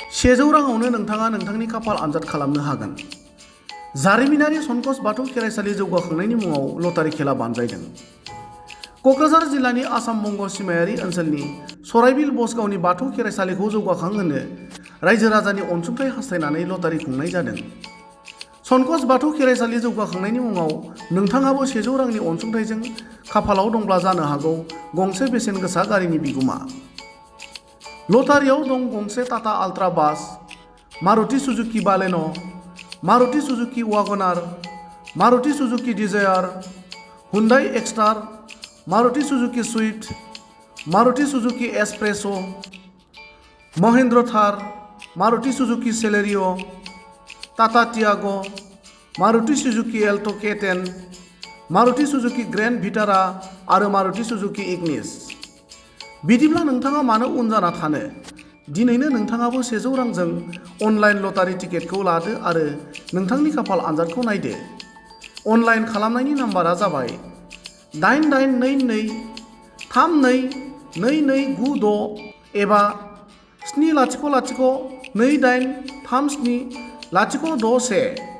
100 राङावनो नोंथाङा नोंथांनि खाफाल आनजाद खालामनो हागोन। जारिमिनारि सनकस बाथौ खेराइसालि जौगाखांनायनि मुङाव लटारि खेला बानजायदों। क'क्राझार जिल्लानि आसाम बंग सिमायारि ओनसोलनि सराइबिल बसगावनि बाथौ खेराइसालिखौ जौगाखांहोनो रायजो राजानि अनसुंथाइ हास्थायनानै लटारि खुंनाय जादों। सनकस बाथौ खेराइसालि जौगाखांनायनि मुङाव नोंथाङाबो 100 रांनि अनसुंथाइजों खाफालाव दंब्ला जानो हागौ गंसे बेसेन गोसा गारिनि बिगुमा। लटारियाव दं गंसे Tata Altroz, Maruti Suzuki Baleno', Maruti Suzuki WagonR, Maruti Suzuki Dzire, Hyundai Exter, Maruti Suzuki Swift, Maruti Suzuki Spresso', Mahindra Thar, Maruti Suzuki Celerio', Tata Tiago', Maruti Suzuki Alto' K10, Maruti Suzuki Grand Vitara आरो मारुति सुजुकी इग्निस। बिदिब्ला नोंथाङा मानो उन जाना थानो? दिनैनो नोंथाङाबो 100 रांजों अनलाइन लटारि टिकेटखौ लादो आरो नोंथांनि खाफाल आनजादखौ नायदो। अनलाइन खालामनायनि नाम्बारा जाबाय 8822322296 एबा 70028370661।